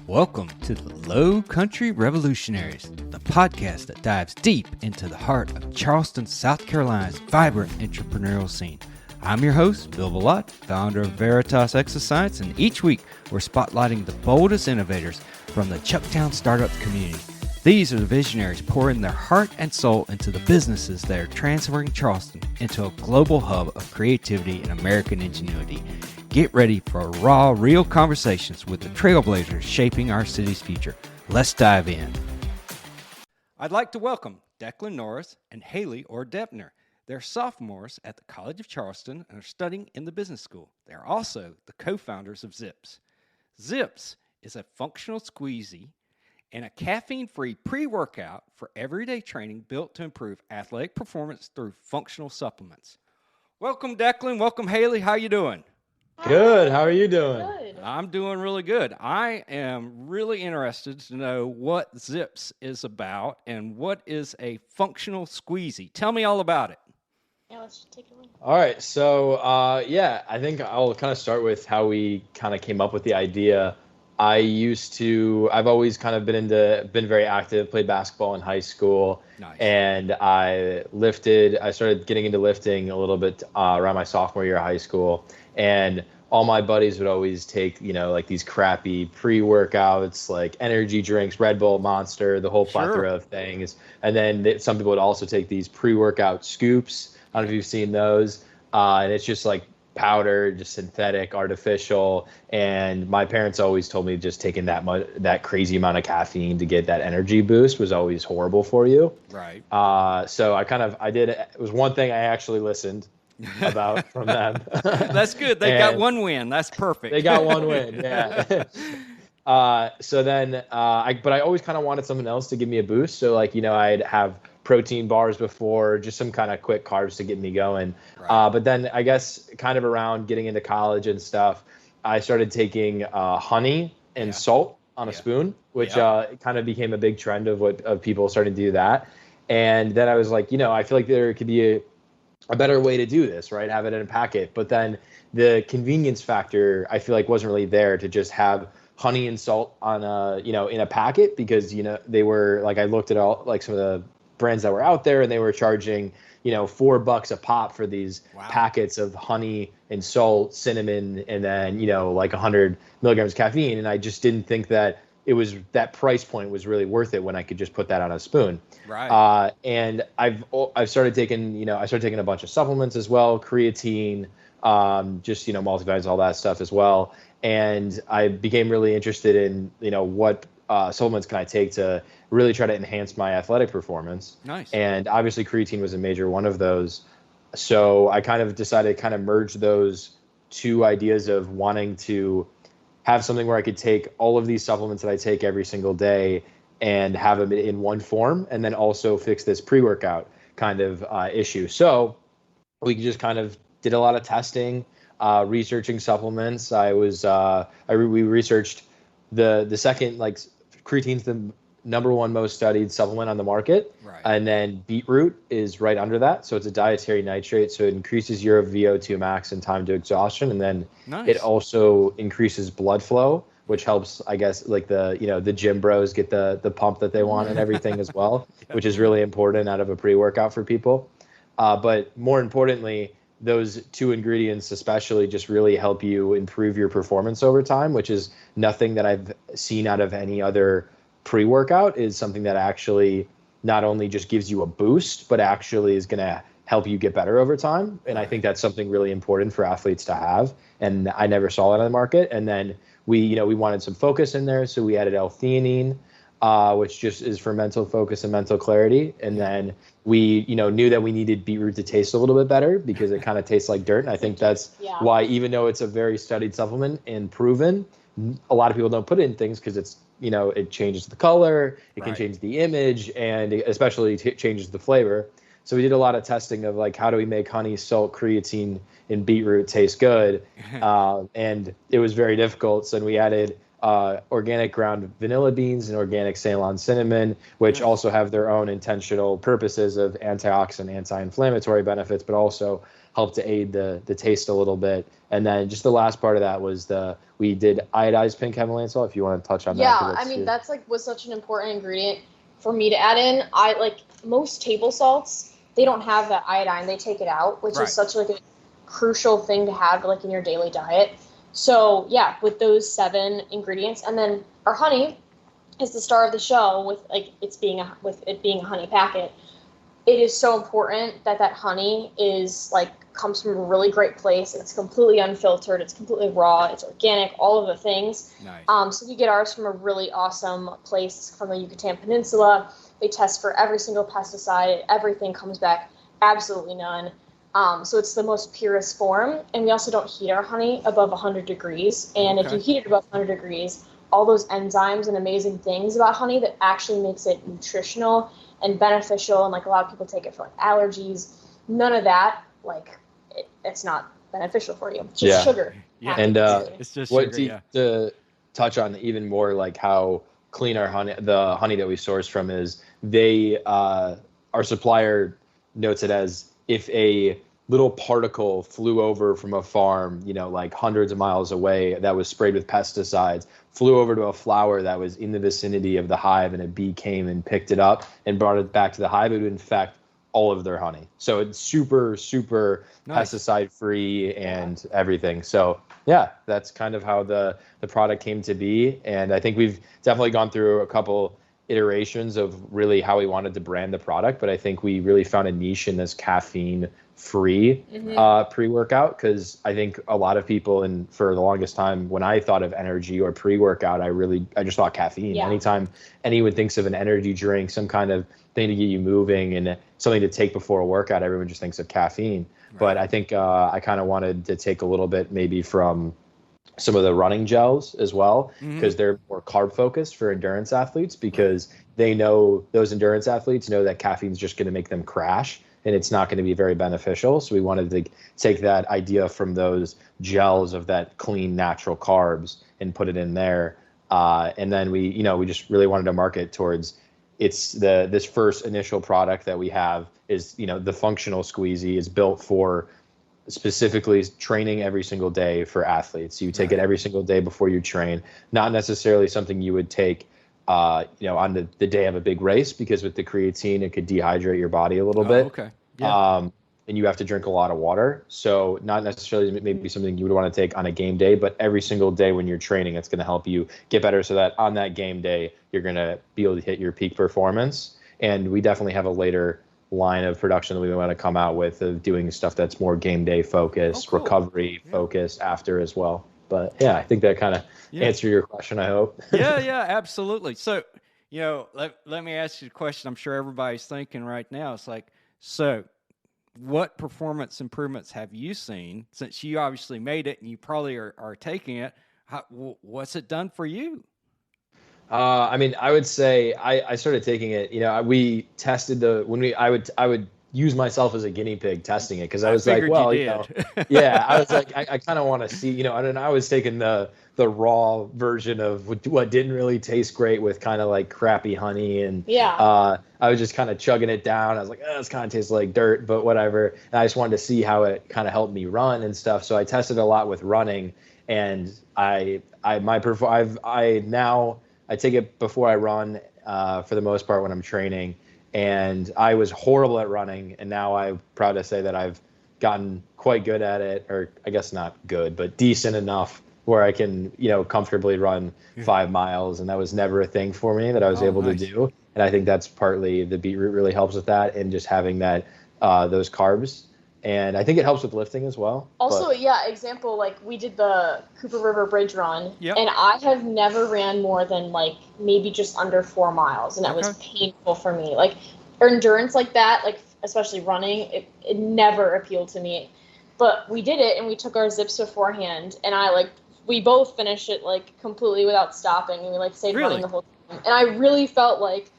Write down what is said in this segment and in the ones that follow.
Welcome to the Lowcountry Revolutionaries, the podcast that dives deep into the heart of Charleston, South Carolina's vibrant entrepreneurial scene. I'm your host, Bill Billotte, founder of Veritas Exoscience, and each week we're spotlighting the boldest innovators from the Chucktown startup community. These are the visionaries pouring their heart and soul into the businesses that are transferring Charleston into a global hub of creativity and American ingenuity. Get ready for raw, real conversations with the trailblazers shaping our city's future. Let's dive in. I'd like to welcome Declan Norris and Hailey Orr-Depner. They're sophomores at the College of Charleston and are studying in the business school. They are also the co-founders of Zips. Zips is a functional squeezie and a caffeine-free pre-workout for everyday training built to improve athletic performance through functional supplements. Welcome, Declan. Welcome, Hailey. How you doing? Good. How are you doing? Good. I'm doing really good. I am really interested to know what Zips is about and what is a functional squeezie. Tell me all about it. Yeah, let's take it away. All right. So, I think I'll kind of start with how we kind of came up with the idea. I've always kind of been very active, played basketball in high school. Nice. And I started getting into lifting a little bit around my sophomore year of high school. And all my buddies would always take, like these crappy pre-workouts, like energy drinks, Red Bull, Monster, the whole plethora of things. And then some people would also take these pre-workout scoops. I don't know if you've seen those. And it's just like powder, just synthetic, artificial. And my parents always told me just taking that crazy amount of caffeine to get that energy boost was always horrible for you. Right. So it was one thing I actually listened about from them. That's good. They got one win. That's perfect. They got one win. Yeah. But I always kind of wanted something else to give me a boost. So I'd have protein bars before, just some kind of quick carbs to get me going. Right. But then I guess kind of around getting into college and stuff, I started taking honey and salt on a spoon, which kind of became a big trend of people starting to do that. And then I was like, I feel like there could be a better way to do this, right? Have it in a packet. But then the convenience factor, I feel like wasn't really there to just have honey and salt on in a packet, because, they were like, I looked at all like some of the brands that were out there and they were charging, $4 a pop for these packets of honey and salt, cinnamon, and then, like 100 milligrams caffeine. And I just didn't think that that price point was really worth it when I could just put that on a spoon. Right. And I've started taking, a bunch of supplements as well, creatine, multivitamins, all that stuff as well. And I became really interested in, what supplements can I take to really try to enhance my athletic performance. Nice. And obviously creatine was a major one of those. So I kind of decided to kind of merge those two ideas of wanting to have something where I could take all of these supplements that I take every single day and have them in one form, and then also fix this pre-workout kind of issue. So we just kind of did a lot of testing, researching supplements. We researched the second, like, creatine's the number one most studied supplement on the market. Right. And then beetroot is right under that. So it's a dietary nitrate. So it increases your VO2 max and time to exhaustion. And then it also increases blood flow, which helps, I guess, like the gym bros get the pump that they want and everything as well, which is really important out of a pre-workout for people. But more importantly, those two ingredients especially just really help you improve your performance over time, which is nothing that I've seen out of any other pre-workout. Is something that actually not only just gives you a boost, but actually is going to help you get better over time. And I think that's something really important for athletes to have. And I never saw that on the market. And then we wanted some focus in there. So we added L-theanine, which just is for mental focus and mental clarity. And then we, knew that we needed beetroot to taste a little bit better because it kind of tastes like dirt. And I think that's why, even though it's a very studied supplement and proven, a lot of people don't put it in things because it's, it changes the color, it can change the image, and it especially changes the flavor. So we did a lot of testing of like, how do we make honey, salt, creatine, and beetroot taste good? And it was very difficult. So we added organic ground vanilla beans and organic Ceylon cinnamon, which also have their own intentional purposes of antioxidant, anti-inflammatory benefits, but also helped to aid the taste a little bit. And then just the last part of that was we did iodized pink Himalayan salt, if you want to touch on that. Yeah, I mean, that's like was such an important ingredient for me to add in. I like most table salts, they don't have that iodine. They take it out, which is such like a crucial thing to have like in your daily diet. So yeah, with those 7 ingredients, and then our honey is the star of the show with it being a honey packet. It is so important that honey is comes from a really great place. It's completely unfiltered. It's completely raw. It's organic. All of the things. Nice. So we get ours from a really awesome place from the Yucatan Peninsula. They test for every single pesticide. Everything comes back absolutely none. So it's the most purest form. And we also don't heat our honey above 100 degrees. And if you heat it above 100 degrees, all those enzymes and amazing things about honey that actually makes it nutritional and beneficial, and a lot of people take it for allergies. None of that, it's not beneficial for you. It's just sugar. Yeah, and it's just what sugar, to touch on even more, how clean our honey, the honey that we source from is. Our supplier notes it as if a little particle flew over from a farm, hundreds of miles away, that was sprayed with pesticides, flew over to a flower that was in the vicinity of the hive, and a bee came and picked it up and brought it back to the hive, it would infect all of their honey. So it's super, super nice. Pesticide free and everything. So yeah, that's kind of how the product came to be. And I think we've definitely gone through a couple iterations of really how we wanted to brand the product, but I think we really found a niche in this caffeine-free pre-workout, because I think a lot of people, and for the longest time, when I thought of energy or pre-workout, I just thought caffeine. Yeah. Anytime anyone thinks of an energy drink, some kind of thing to get you moving and something to take before a workout, everyone just thinks of caffeine. Right. But I think I kind of wanted to take a little bit maybe from some of the running gels as well, because they're more carb focused for endurance athletes, because they know, those endurance athletes know that caffeine's just going to make them crash and it's not going to be very beneficial. So we wanted to take that idea from those gels of that clean natural carbs and put it in there. And then we just really wanted to market towards this first initial product that we have is, the functional squeezie is built for specifically training every single day for athletes. You take it every single day before you train, not necessarily something you would take, on the day of a big race, because with the creatine, it could dehydrate your body a little bit. Okay. Yeah. And you have to drink a lot of water. So not necessarily maybe something you would want to take on a game day, but every single day when you're training, it's going to help you get better so that on that game day, you're going to be able to hit your peak performance. And we definitely have a later line of production that we want to come out with, of doing stuff that's more game day focused, recovery focused after as well. But yeah, I think that kind of answered your question, I hope. Yeah, absolutely. So, let me ask you a question I'm sure everybody's thinking right now. It's so what performance improvements have you seen, since you obviously made it and you probably are taking it? What's it done for you? I would say I started taking it, we tested I would use myself as a guinea pig testing it, because I was like, well, yeah, I was like, I kind of want to see, and I was taking the raw version of what didn't really taste great with kind of like crappy honey. And I was just kind of chugging it down. I was like, this kind of tastes like dirt, but whatever. And I just wanted to see how it kind of helped me run and stuff. So I tested a lot with running, and I take it before I run, for the most part when I'm training. And I was horrible at running, and now I'm proud to say that I've gotten quite good at it, or I guess not good, but decent enough where I can, comfortably run 5 miles. And that was never a thing for me that I was able to do. And I think that's partly the beetroot really helps with that, and just having that, those carbs. And I think it helps with lifting as well. Also, example, we did the Cooper River Bridge run, and I have never ran more than maybe just under 4 miles, and that was painful for me. Endurance like that, especially running, it never appealed to me. But we did it, and we took our Zips beforehand, and we both finished it completely without stopping, and we stayed running the whole time. And I really felt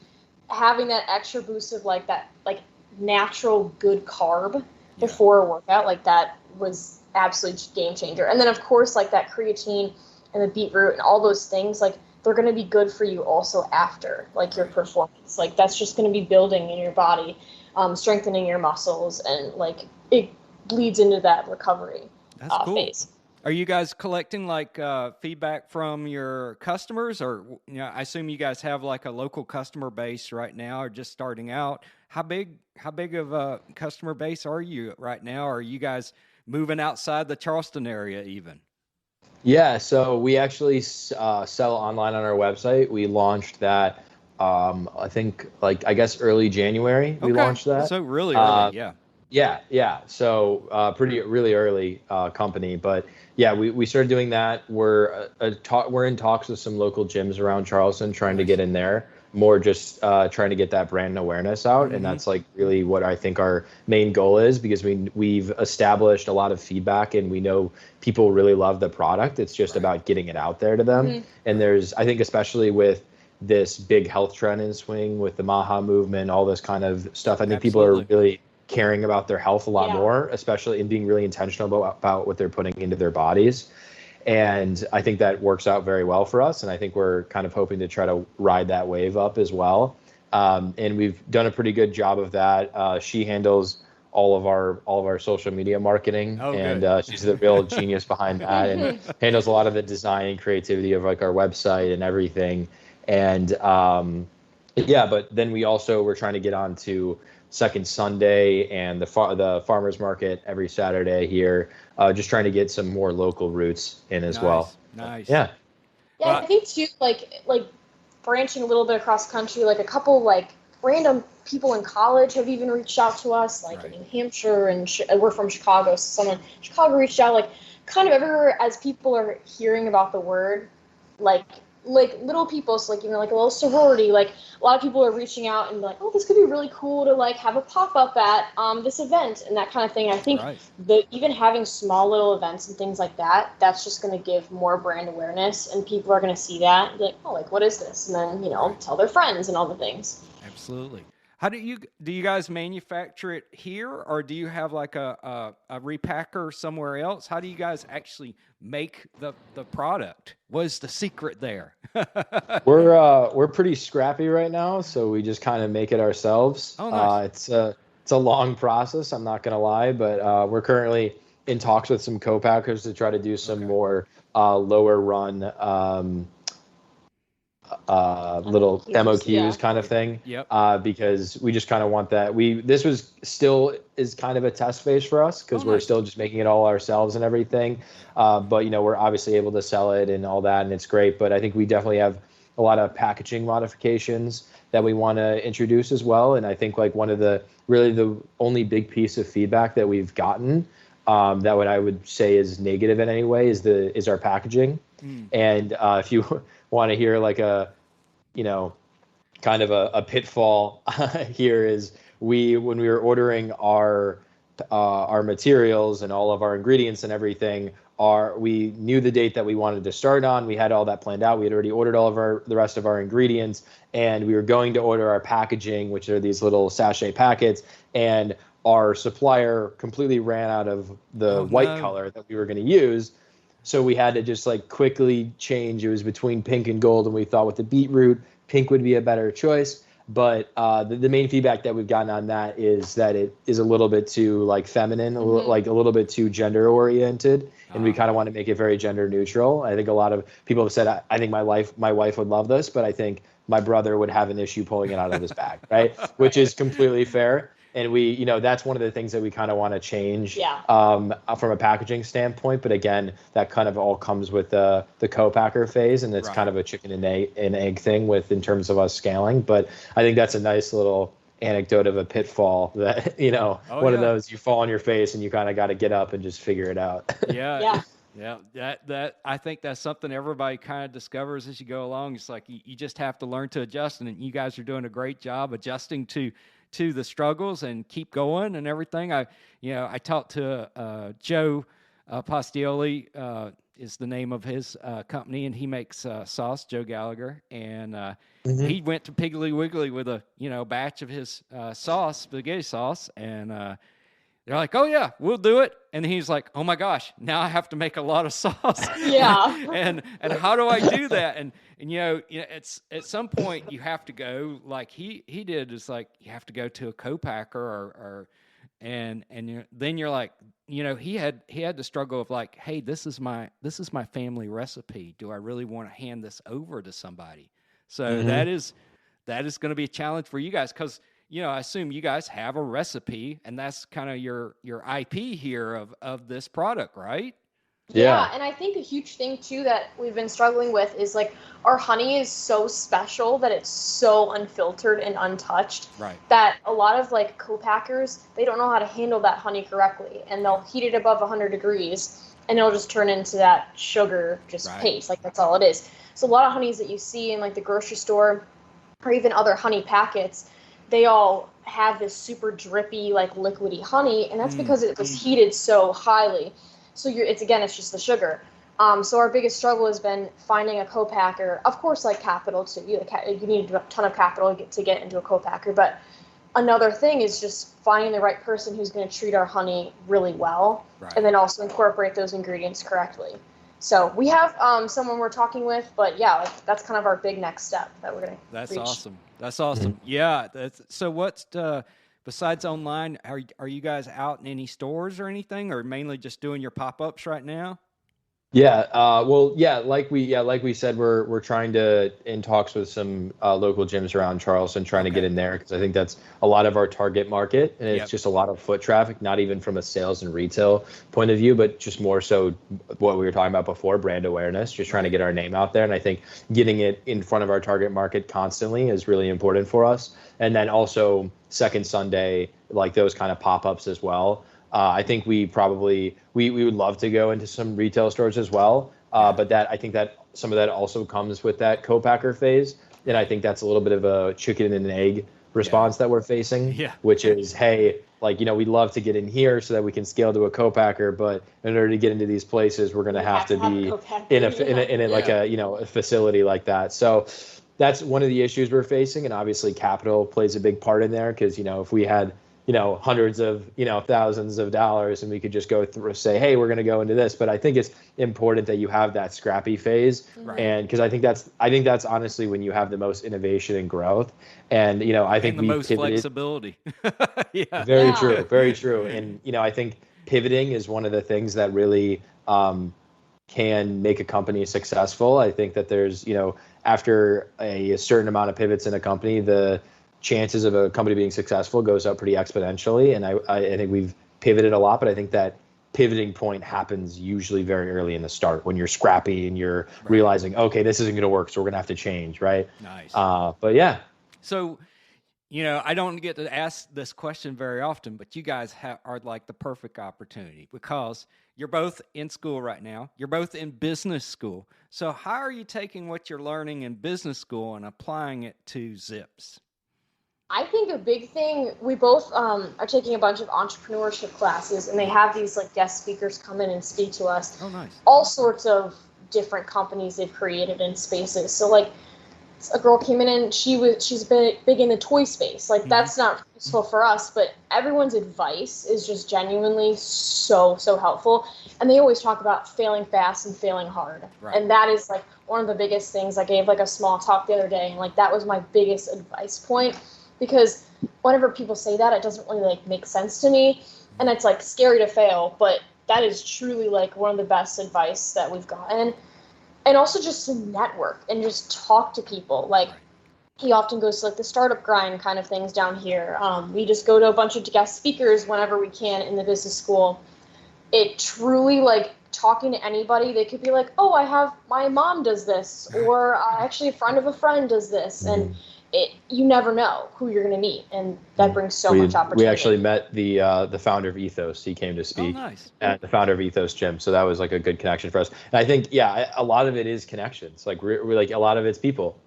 having that extra boost of that natural good carb before a workout, that was absolute game changer. And then of course that creatine and the beetroot and all those things, they're going to be good for you also after your performance. That's just going to be building in your body, strengthening your muscles, and bleeds into that recovery phase. Are you guys collecting like feedback from your customers, or I assume you guys have like a local customer base right now, or just starting out? How big of a customer base are you right now? Are you guys moving outside the Charleston area even? Yeah, so we actually sell online on our website. We launched that, I think, early January. We launched that. So really early, yeah. Yeah. So really early company, but yeah, we started doing that. We're in talks with some local gyms around Charleston, trying to get in there. More just trying to get that brand awareness out, and that's like really what I think our main goal is, because we've established a lot of feedback and we know people really love the product. It's just about getting it out there to them. And I think especially with this big health trend in swing with the Maha movement, all this kind of stuff, I think people are really caring about their health a lot more, especially in being really intentional about what they're putting into their bodies. And I think that works out very well for us. And I think we're kind of hoping to try to ride that wave up as well. And we've done a pretty good job of that. She handles all of our social media marketing, and she's the real genius behind that, and handles a lot of the design and creativity of like our website and everything. And but then we're trying to get on to Second Sunday and the farmers market every Saturday here, just trying to get some more local roots in as well. Nice. Yeah. Yeah, I think too, like branching a little bit across the country, like a couple like random people in college have even reached out to us, like in New Hampshire, and we're from Chicago, so someone in Chicago reached out, like kind of everywhere as people are hearing about the word, like little people, so like even like a little sorority, like a lot of people are reaching out and like, oh, this could be really cool to like have a pop-up at this event and that kind of thing. I think that even having small little events and things like that, that's just going to give more brand awareness, and people are going to see that and be like, oh, like what is this, and then tell their friends and all the things. Absolutely. How do you guys manufacture it here, or do you have like a repacker somewhere else? How do you guys actually make the product? What is the secret there? We're pretty scrappy right now, so we just kind of make it ourselves. Oh, nice. It's a long process, I'm not gonna lie, but we're currently in talks with some co-packers to try to do some more lower run little MOQs kind of thing. Because we just kind of want that. This is kind of a test phase for us, because we're still just making it all ourselves and everything. But we're obviously able to sell it and all that, and it's great. But I think we definitely have a lot of packaging modifications that we want to introduce as well. And I think like one of the only big piece of feedback that we've gotten, that what I would say is negative in any way, is our packaging. And if you want to hear like a kind of a pitfall here, is when we were ordering our materials and all of our ingredients and everything, we knew the date that we wanted to start on. We had all that planned out. We had already ordered all of the rest of our ingredients, and we were going to order our packaging, which are these little sachet packets, and our supplier completely ran out of the white color that we were going to use. So we had to just like quickly change. It was between pink and gold, and we thought with the beetroot, pink would be a better choice. But the main feedback that we've gotten on that is that it is a little bit too like feminine, like a little bit too gender oriented, and we kind of want to make it very gender neutral. I think a lot of people have said, I think my wife would love this, but I think my brother would have an issue pulling it out of his bag, right? Which is completely fair. And we, that's one of the things that we kind of want to change from a packaging standpoint. But again, that kind of all comes with the co-packer phase, and it's kind of a chicken and egg thing in terms of us scaling. But I think that's a nice little anecdote of a pitfall that, of those you fall on your face and you kind of got to get up and just figure it out. Yeah. That I think that's something everybody kind of discovers as you go along. It's like you just have to learn to adjust, and you guys are doing a great job adjusting to the struggles and keep going and everything. I talked to Joe Postioli is the name of his company, and he makes sauce, Joe Gallagher, and he went to Piggly Wiggly with a batch of his sauce, spaghetti sauce, and they're like, oh yeah, we'll do it. And he's like, oh my gosh, now I have to make a lot of sauce. and how do I do that? And it's at some point you have to go like he did. It's like you have to go to a co-packer or then you're like, he had the struggle of like, hey, this is my family recipe. Do I really want to hand this over to somebody? So that is going to be a challenge for you guys, because I assume you guys have a recipe, and that's kind of your IP here of this product, right? Yeah, and I think a huge thing too that we've been struggling with is like our honey is so special that it's so unfiltered and untouched, right, that a lot of like co-packers, they don't know how to handle that honey correctly, and they'll heat it above 100 degrees and it'll just turn into that sugar paste. Like, that's all it is. So a lot of honeys that you see in like the grocery store or even other honey packets, they all have this super drippy, like liquidy honey, and that's because it was heated so highly. So it's just the sugar. So our biggest struggle has been finding a co-packer. Of course, like capital too. You need a ton of capital to get into a co-packer. But another thing is just finding the right person who's going to treat our honey really well, and then also incorporate those ingredients correctly. So we have someone we're talking with, but that's kind of our big next step that we're going to reach. Awesome. That's awesome. Yeah. So what's besides online, are you guys out in any stores or anything, or mainly just doing your pop-ups right now? Yeah. Like we said, we're trying to, in talks with some local gyms around Charleston, trying to get in there, because I think that's a lot of our target market, and it's just a lot of foot traffic, not even from a sales and retail point of view, but just more so what we were talking about before, brand awareness, just trying to get our name out there. And I think getting it in front of our target market constantly is really important for us. And then also second Sunday, like those kind of pop-ups as well. I think we would love to go into some retail stores as well. But I think that some of that also comes with that co-packer phase. And I think that's a little bit of a chicken and an egg response that we're facing, which is, hey, like, we'd love to get in here so that we can scale to a co-packer, but in order to get into these places, we're going to have to be in a facility like that. So that's one of the issues we're facing. And obviously capital plays a big part in there, because, if we had hundreds of, thousands of dollars, and we could just go through, say, hey, we're going to go into this. But I think it's important that you have that scrappy phase. And because I think that's honestly when you have the most innovation and growth. And, I think the most flexibility. Very true. And, I think pivoting is one of the things that really can make a company successful. I think that there's, after a certain amount of pivots in a company, the chances of a company being successful goes up pretty exponentially. And I think we've pivoted a lot, but I think that pivoting point happens usually very early in the start, when you're scrappy and you're realizing, okay, this isn't going to work, so we're going to have to change, right? Nice. But yeah. So, I don't get to ask this question very often, but you guys are like the perfect opportunity, because you're both in school right now. You're both in business school. So how are you taking what you're learning in business school and applying it to Zips? I think a big thing, we both are taking a bunch of entrepreneurship classes, and they have these like guest speakers come in and speak to us. Oh, nice. All sorts of different companies they've created in spaces. So like a girl came in and she's been big in the toy space. Like that's not useful for us, but everyone's advice is just genuinely so helpful. And they always talk about failing fast and failing hard. Right. And that is like one of the biggest things. I gave like a small talk the other day, and like that was my biggest advice point. Because whenever people say that, it doesn't really like make sense to me, and it's like scary to fail, but that is truly like one of the best advice that we've gotten. And also just to network and just talk to people. Like he often goes to like the startup grind kind of things down here. We just go to a bunch of guest speakers whenever we can in the business school. It truly, like, talking to anybody, they could be like, oh, my mom does this, or actually a friend of a friend does this, and you never know who you're going to meet, and that brings so much opportunity. We actually met the founder of Ethos. He came to speak at the founder of Ethos gym, so that was like a good connection for us. And I think, a lot of it is connections. Like we're like, a lot of it's people.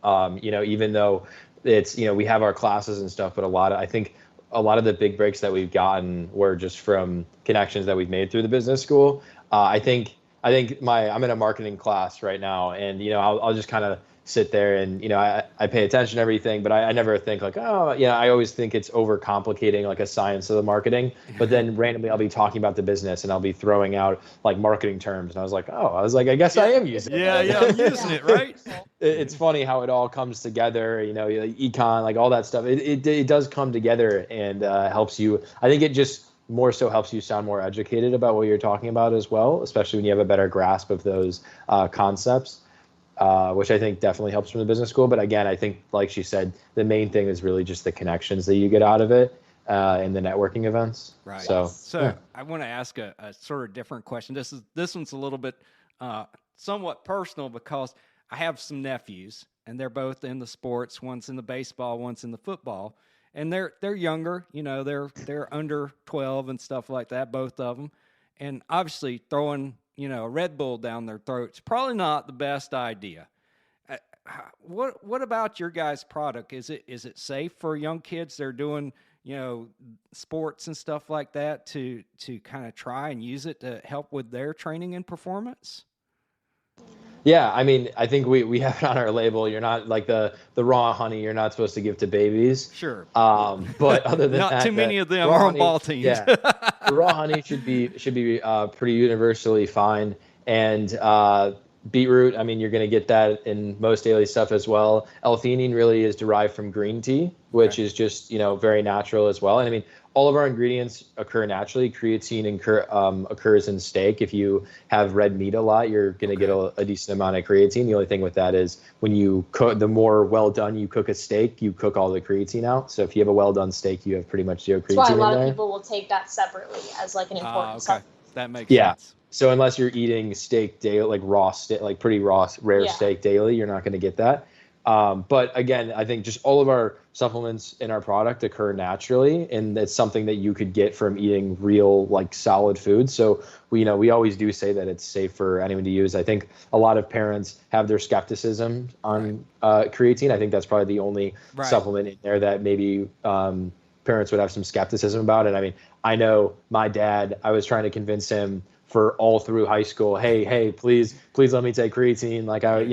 Even though it's, we have our classes and stuff, but I think a lot of the big breaks that we've gotten were just from connections that we've made through the business school. I think I'm in a marketing class right now, and I'll just kind of sit there and I pay attention to everything, but I never think like, I always think it's overcomplicating like a science of the marketing. But then randomly I'll be talking about the business and I'll be throwing out like marketing terms, and I was like, I guess I am using it. I'm using it, right? It's funny how it all comes together, econ, like all that stuff. It does come together and helps you. I think it just more so helps you sound more educated about what you're talking about as well, especially when you have a better grasp of those concepts, which I think definitely helps from the business school. But again, I think, like she said, the main thing is really just the connections that you get out of it in the networking events. Right. So yeah. I want to ask a sort of different question. This one's a little bit somewhat personal because I have some nephews, and they're both in the sports. One's in the baseball, one's in the football. And they're younger, they're under 12 and stuff like that, both of them. And obviously throwing, a Red Bull down their throats, probably not the best idea. What about your guys' product? Is it safe for young kids? They're doing, sports and stuff like that to kind of try and use it to help with their training and performance? Yeah, I mean, I think we have it on our label. You're not like the raw honey you're not supposed to give to babies. Sure. But other than not that, too many of them are on ball teams. Yeah, the raw honey should be pretty universally fine. And beetroot, I mean, you're going to get that in most daily stuff as well. L-theanine really is derived from green tea, which is just, very natural as well. And I mean, all of our ingredients occur naturally. Creatine occurs in steak. If you have red meat a lot, you're going to get a decent amount of creatine. The only thing with that is when you cook, the more well done you cook a steak, you cook all the creatine out. So if you have a well done steak, you have pretty much zero creatine in there. That's why a lot of people will take that separately as like an important supplement. That makes sense. So unless you're eating steak daily, like raw steak, like pretty raw, rare steak daily, you're not going to get that. But again, I think just all of our supplements in our product occur naturally, and it's something that you could get from eating real, like solid food. So we always do say that it's safe for anyone to use. I think a lot of parents have their skepticism on creatine. I think that's probably the only supplement in there that maybe parents would have some skepticism about. And I mean, I know my dad, I was trying to convince him for all through high school, hey, please let me take creatine. Like I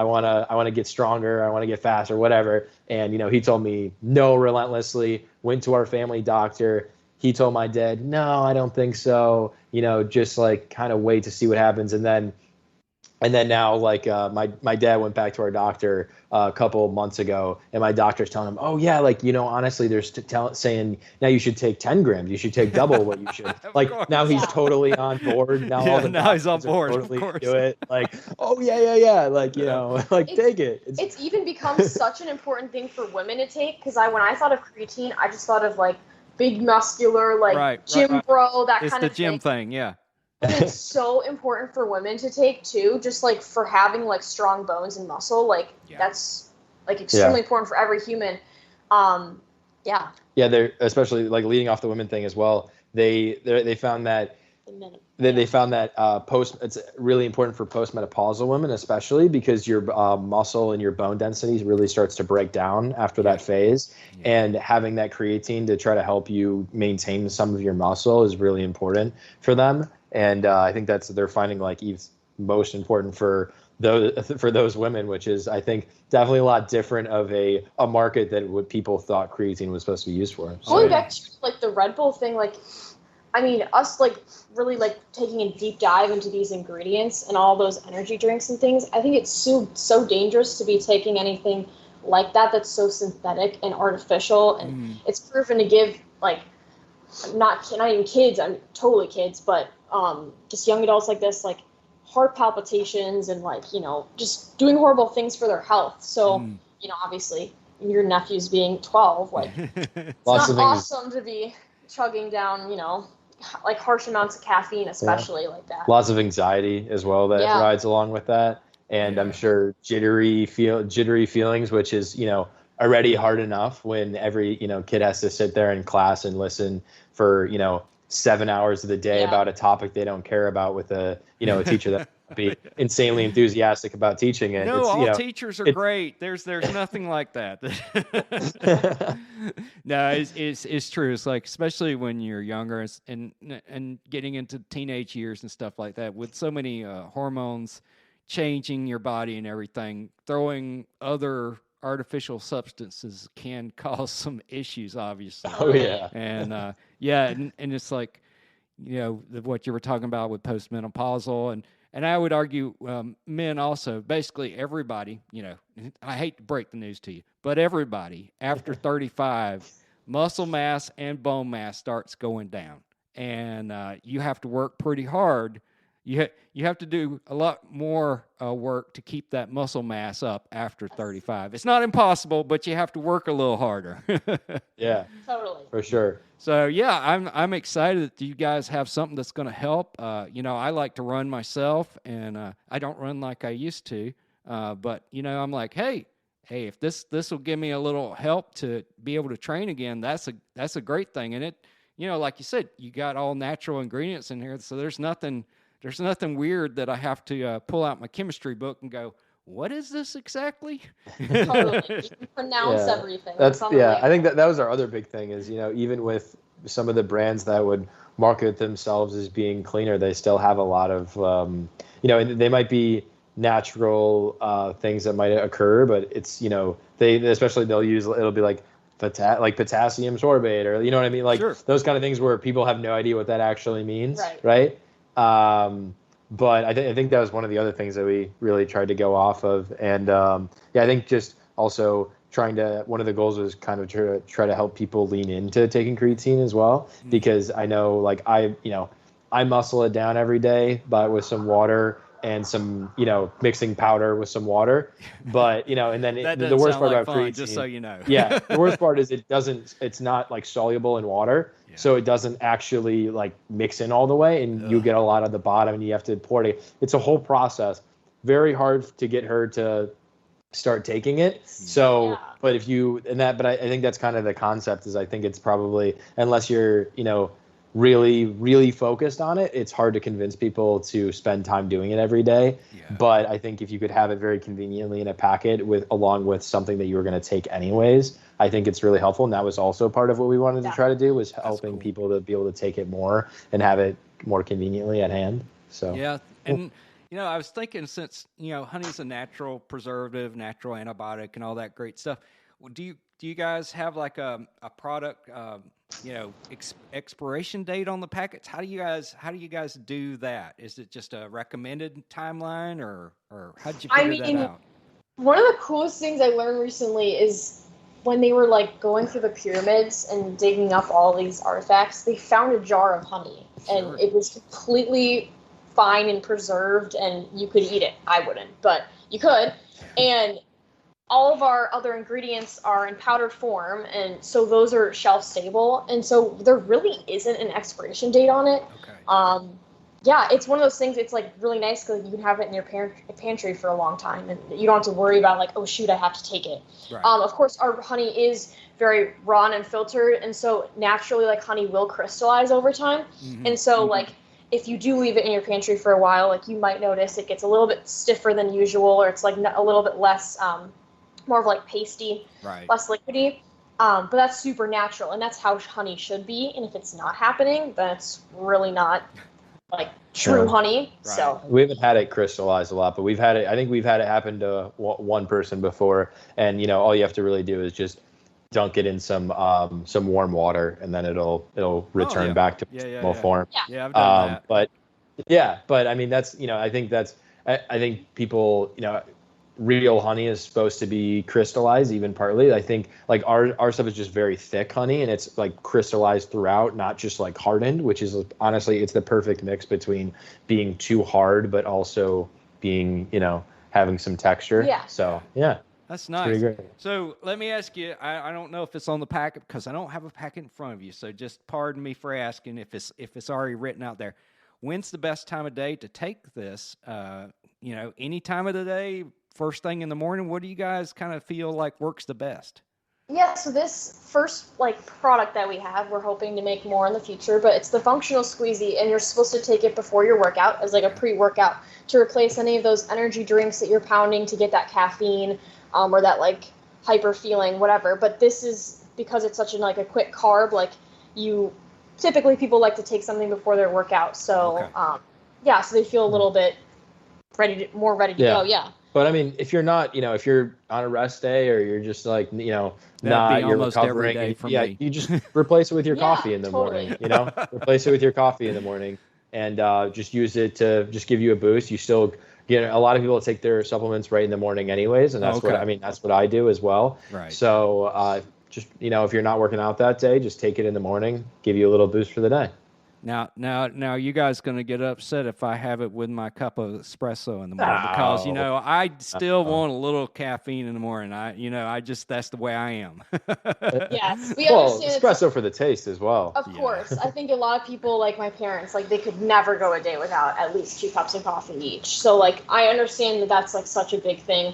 want to get stronger. I want to get faster, whatever. And, he told me no relentlessly, went to our family doctor. He told my dad, no, I don't think so. Just like kind of wait to see what happens. And then now, like my dad went back to our doctor a couple of months ago, and my doctor's telling him, oh yeah, like honestly, there's saying now you should take 10 grams, you should take double what you should. Like now he's totally on board. Now now he's on board. Totally do it. Like oh yeah. Like like take it. It's even become such an important thing for women to take because when I thought of creatine, I just thought of like big muscular gym bro that kind of thing. It's the gym thing, yeah. But it's so important for women to take too, just like for having like strong bones and muscle. That's like extremely important for every human. Yeah, they're especially like leading off the women thing as well. They found that it's really important for postmenopausal women, especially because your muscle and your bone density really starts to break down after that phase. And having that creatine to try to help you maintain some of your muscle is really important for them. And I think they're finding like most important for those women, which is I think definitely a lot different of a market than what people thought creatine was supposed to be used for. So, going back to like the Red Bull thing, like I mean us like really like taking a deep dive into these ingredients and all those energy drinks and things. I think it's so dangerous to be taking anything like that's so synthetic and artificial, and it's proven to give like not even kids, I'm totally kids, but just young adults like this, like heart palpitations and like, just doing horrible things for their health. So, obviously your nephew's being 12, like it's not awesome to be chugging down, like harsh amounts of caffeine, especially like that. Lots of anxiety as well that rides along with that. And I'm sure jittery feelings, which is, already hard enough when every, kid has to sit there in class and listen for, 7 hours of the day about a topic they don't care about with a teacher that would be insanely enthusiastic about teaching it. No, all teachers are great. There's nothing like that. No, it's true. It's like, especially when you're younger and getting into teenage years and stuff like that, with so many hormones changing your body and everything, throwing other artificial substances can cause some issues, obviously. Oh yeah. And and it's like, what you were talking about with postmenopausal, and I would argue men also, basically everybody, I hate to break the news to you, but everybody after 35, muscle mass and bone mass starts going down. and you have to work pretty hard. You have to do a lot more work to keep that muscle mass up after 35. It's not impossible, but you have to work a little harder. Yeah, totally, for sure. So yeah, I'm excited that you guys have something that's going to help. I like to run myself, and I don't run like I used to. But I'm like, hey, if this will give me a little help to be able to train again, that's a great thing. And it, like you said, you got all natural ingredients in here, so there's nothing weird that I have to pull out my chemistry book and go, what is this exactly? Totally. You can pronounce everything. I think that was our other big thing is, even with some of the brands that would market themselves as being cleaner, they still have a lot of, they might be natural things that might occur, but it's, they'll use, it'll be like potassium sorbate, or, you know what I mean? Like sure. Those kind of things where people have no idea what that actually means. Right. But I think that was one of the other things that we really tried to go off of. And I think just also one of the goals was kind of try to help people lean into taking creatine as well, because I know I muscle it down every day, but with some water and some, mixing powder with some water, but, and then the worst part about creatine, just so you know, the worst part is it's not like soluble in water. So it doesn't actually like mix in all the way, and you get a lot at the bottom, and you have to pour it. It's a whole process. Very hard to get her to start taking it. So, but I think that's kind of the concept. Is I think it's probably, unless you're really, really focused on it, it's hard to convince people to spend time doing it every day. But I think if you could have it very conveniently in a packet along with something that you were going to take anyways, I think it's really helpful. And that was also part of what we wanted to try to do, was helping people to be able to take it more and have it more conveniently at hand. So and I was thinking, since honey's a natural preservative, natural antibiotic, and all that great stuff, do you guys have like a product expiration date on the packets? How do you guys do that? Is it just a recommended timeline, or how did you figure that out? One of the coolest things I learned recently is when they were like going through the pyramids and digging up all these artifacts, they found a jar of honey, and it was completely fine and preserved, and you could eat it. I wouldn't, but you could. And all of our other ingredients are in powdered form, and so those are shelf stable, and so there really isn't an expiration date on it. It's one of those things. It's like really nice because you can have it in your pantry for a long time, and you don't have to worry about like, oh shoot, I have to take it. Of course, our honey is very raw and unfiltered, and so naturally, like, honey will crystallize over time. And so like, if you do leave it in your pantry for a while, like, you might notice it gets a little bit stiffer than usual, or it's like a little bit less, more of like pasty, less liquidy. But that's super natural, and that's how honey should be. And if it's not happening, then it's really not like true honey. So we haven't had it crystallize a lot, but I think we've had it happen to one person before, and all you have to really do is just dunk it in some warm water, and then it'll return back to normal form. I've done that. But I mean, that's I think people real honey is supposed to be crystallized, even partly. I think like our stuff is just very thick honey, and it's like crystallized throughout, not just like hardened, which is honestly, it's the perfect mix between being too hard but also being having some texture. So that's nice. So let me ask you, I don't know if it's on the packet because I don't have a packet in front of you, so just pardon me for asking if it's already written out there. When's the best time of day to take this? Any time of the day, first thing in the morning? What do you guys kind of feel like works the best? Yeah, so this first product that we have, we're hoping to make more in the future, but it's the Functional Squeezie, and you're supposed to take it before your workout as like a pre-workout to replace any of those energy drinks that you're pounding to get that caffeine, or that like hyper feeling, whatever. But this is, because it's such a quick carb, typically people like to take something before their workout. So so they feel a little bit more ready to go. But I mean, if you're not, if you're on a rest day, or you're just like, you're recovering, you just replace it with your coffee in the morning, replace it with your coffee in the morning, and just use it to just give you a boost. You still get a lot of people take their supplements right in the morning anyways. And that's that's what I do as well. So just, if you're not working out that day, just take it in the morning, give you a little boost for the day. Now, you guys going to get upset if I have it with my cup of espresso in the morning because I still want a little caffeine in the morning. That's the way I am. Yes, espresso for the taste as well. Of course, I think a lot of people, like my parents, like they could never go a day without at least 2 cups of coffee each. So like I understand that that's like such a big thing.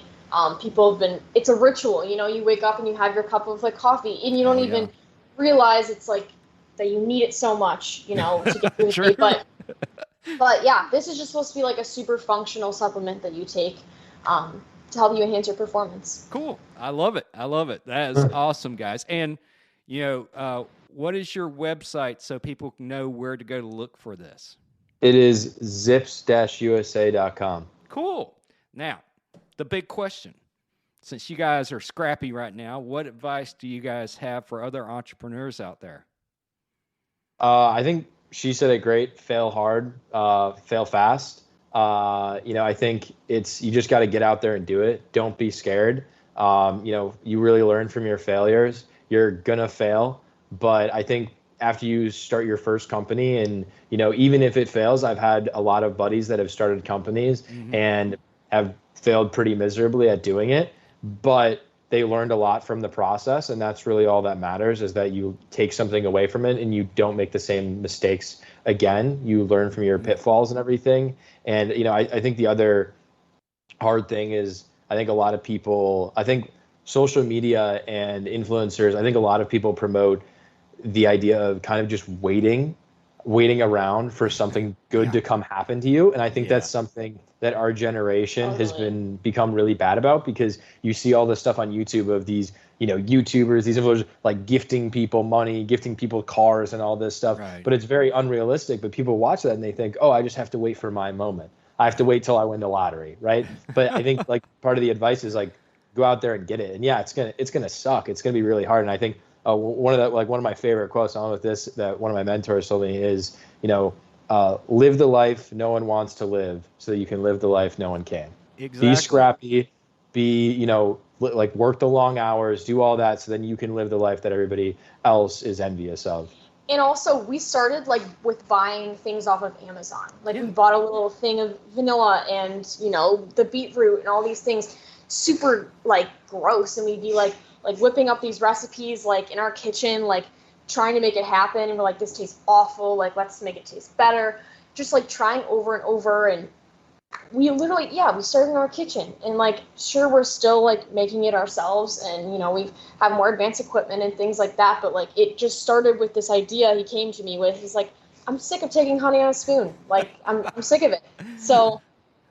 People have it's a ritual. You wake up and you have your cup of like coffee, and you don't even realize it's like that you need it so much, to get through the day. But yeah, this is just supposed to be like a super functional supplement that you take to help you enhance your performance. Cool. I love it. That is awesome, guys. And, what is your website so people can know where to go to look for this? It is zips-usa.com. Cool. Now, the big question. Since you guys are scrappy right now, what advice do you guys have for other entrepreneurs out there? I think she said it great. Fail hard, fail fast. I think you just got to get out there and do it. Don't be scared. You really learn from your failures. You're going to fail. But I think after you start your first company and, even if it fails, I've had a lot of buddies that have started companies and have failed pretty miserably at doing it. But they learned a lot from the process, and that's really all that matters, is that you take something away from it and you don't make the same mistakes again. You learn from your pitfalls and everything. And, I think the other hard thing is I think social media and influencers, I think a lot of people promote the idea of kind of just waiting around for something good to come happen to you. And I think that's something that our generation has become really bad about, because you see all this stuff on YouTube of these, YouTubers, these influencers like gifting people money, gifting people cars and all this stuff. Right. But it's very unrealistic. But people watch that and they think, I just have to wait for my moment. I have to wait till I win the lottery. Right. But I think like part of the advice is like, go out there and get it. And yeah, it's going to suck. It's going to be really hard. And I think one of my favorite quotes on with this that one of my mentors told me is, live the life no one wants to live so that you can live the life no one can. Exactly. Be scrappy, work the long hours, do all that so then you can live the life that everybody else is envious of. And also, we started with buying things off of Amazon. We bought a little thing of vanilla and, the beetroot and all these things, super gross. And we'd be whipping up these recipes in our kitchen, trying to make it happen, and we're like, this tastes awful, let's make it taste better, just trying over and over. And we literally we started in our kitchen, and sure, we're still making it ourselves, and we have more advanced equipment and things like that, but it just started with this idea he came to me with. He's like, I'm sick of taking honey on a spoon, I'm sick of it. So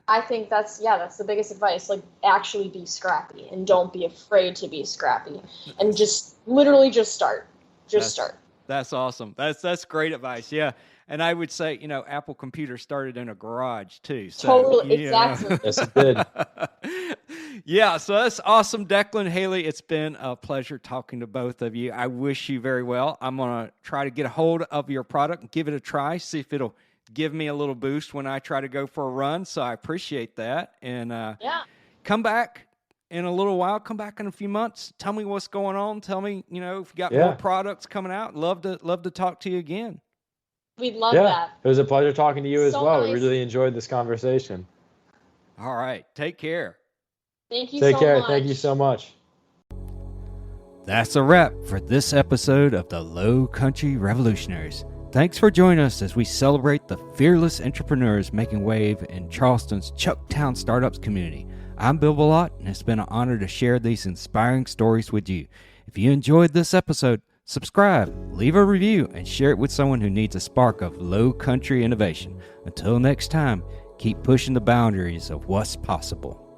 I think that's the biggest advice. Actually be scrappy, and don't be afraid to be scrappy, and just literally just start. Start. That's awesome. That's great advice. Yeah. And I would say, Apple Computer started in a garage too. So, totally. Exactly. Yes, it did. Yeah. So that's awesome. Declan, Hailey, it's been a pleasure talking to both of you. I wish you very well. I'm going to try to get a hold of your product and give it a try, see if it'll give me a little boost when I try to go for a run. So I appreciate that. And come back in a little while, come back in a few months. Tell me what's going on. Tell me, if you got more products coming out. Love to talk to you again. We'd love that. It was a pleasure talking to you as well. Nice. We really enjoyed this conversation. All right. Take care. Thank you so much. Take care. Thank you so much. That's a wrap for this episode of the Lowcountry Revolutionaries. Thanks for joining us as we celebrate the fearless entrepreneurs making wave in Charleston's Chucktown Startups community. I'm Bill Billotte, and it's been an honor to share these inspiring stories with you. If you enjoyed this episode, subscribe, leave a review, and share it with someone who needs a spark of low country innovation. Until next time, keep pushing the boundaries of what's possible.